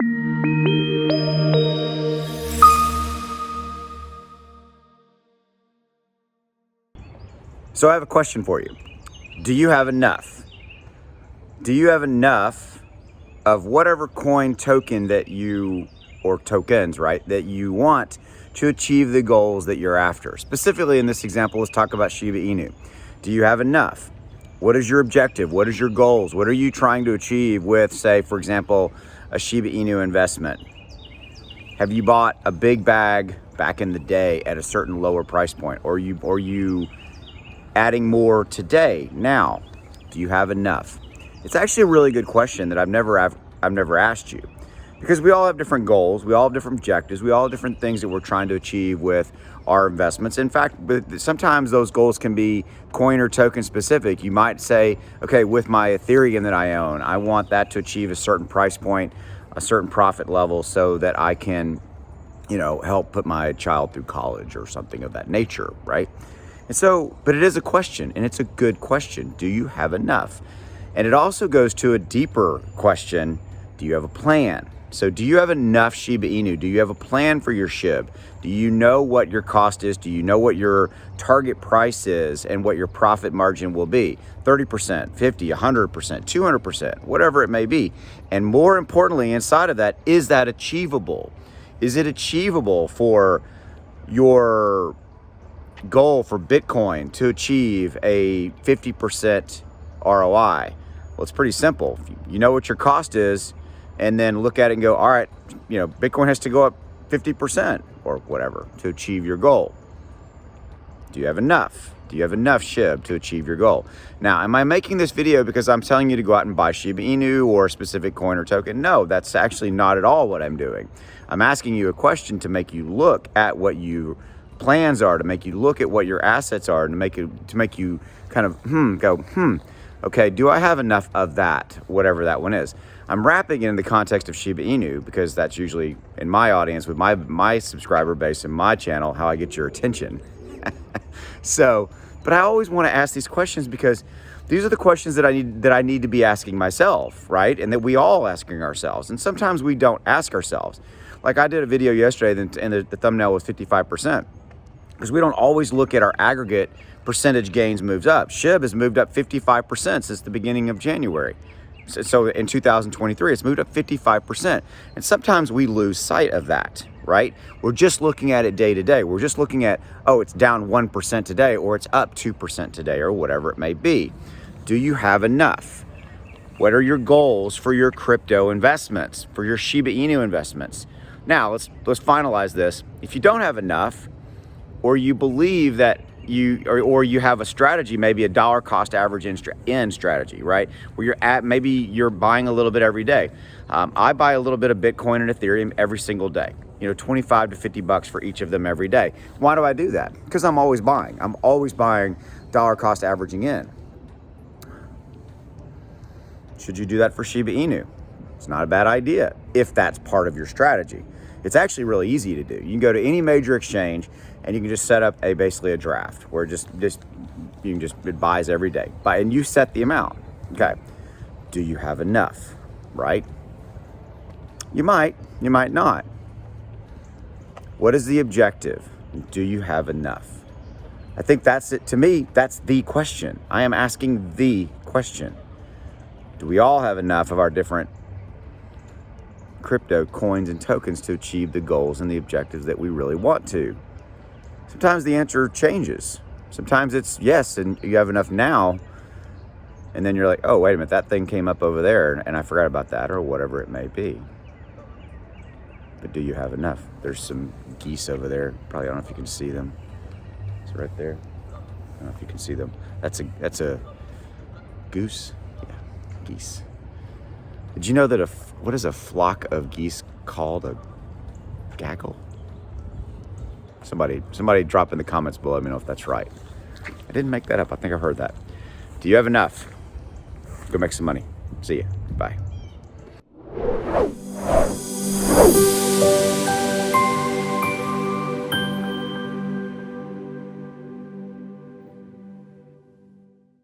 So I have a question for you. Do you have enough? Do you have enough of whatever coin token that you, or tokens, right, that you want to achieve the goals that you're after? Specifically in this example, let's talk about Shiba Inu. Do you have enough? What is your objective? What is your goals? What are you trying to achieve with, say, for example, a Shiba Inu investment? Have you bought a big bag back in the day at a certain lower price point? Or you adding more today, now? Do you have enough? It's actually a really good question that I've never asked you, because we all have different goals, we all have different objectives, we all have different things that we're trying to achieve with our investments. In fact, sometimes those goals can be coin or token specific. You might say, okay, with my Ethereum that I own, I want that to achieve a certain price point, a certain profit level, so that I can, help put my child through college or something of that nature, right? And so, but it is a question, and it's a good question. Do you have enough? And it also goes to a deeper question. Do you have a plan? So do you have enough Shiba Inu? Do you have a plan for your SHIB? Do you know what your cost is? Do you know what your target price is and what your profit margin will be? 30%, 50%, 100%, 200%, whatever it may be. And more importantly, inside of that, is that achievable? Is it achievable for your goal for Bitcoin to achieve a 50% ROI? Well, it's pretty simple. You know what your cost is, and then look at it and go, all right, Bitcoin has to go up 50% or whatever to achieve your goal. Do you have enough? Do you have enough SHIB to achieve your goal? Now, am I making this video because I'm telling you to go out and buy Shiba Inu or a specific coin or token? No, that's actually not at all what I'm doing. I'm asking you a question to make you look at what your plans are, to make you look at what your assets are, to make you kind of go, okay, do I have enough of that, whatever that one is? I'm wrapping it in the context of Shiba Inu because that's usually, in my audience, with my subscriber base and my channel, how I get your attention. So, but I always want to ask these questions because these are the questions that I need to be asking myself, right? And that we all asking ourselves. And sometimes we don't ask ourselves. Like I did a video yesterday and the thumbnail was 55%. Because we don't always look at our aggregate percentage gains moves up. SHIB has moved up 55% since the beginning of January. So in 2023, it's moved up 55%. And sometimes we lose sight of that, right? We're just looking at it day to day. We're just looking at, oh, it's down 1% today, or it's up 2% today, or whatever it may be. Do you have enough? What are your goals for your crypto investments, for your Shiba Inu investments? Now, let's finalize this. If you don't have enough, or you believe that or you have a strategy, maybe a dollar cost average in strategy, right? Where maybe you're buying a little bit every day. I buy a little bit of Bitcoin and Ethereum every single day. 25 to 50 bucks for each of them every day. Why do I do that? Because I'm always buying. I'm always buying dollar cost averaging in. Should you do that for Shiba Inu? It's not a bad idea if that's part of your strategy. It's actually really easy to do. You can go to any major exchange and you can just set up basically a draft where it buys every day. And you set the amount. Okay. Do you have enough? Right? You might not. What is the objective? Do you have enough? I think that's it. To me, that's the question. I am asking the question. Do we all have enough of our different crypto coins and tokens to achieve the goals and the objectives that we really want to? Sometimes the answer changes. Sometimes it's yes, and you have enough now, and then you're like, oh, wait a minute, that thing came up over there, and I forgot about that, or whatever it may be. But do you have enough? There's some geese over there. Probably, I don't know if you can see them. It's right there. I don't know if you can see them. That's a goose? Yeah, geese. Did you know that what is a flock of geese called? A gaggle? Somebody drop in the comments below. Let me know if that's right. I didn't make that up. I think I heard that. Do you have enough? Go make some money. See ya.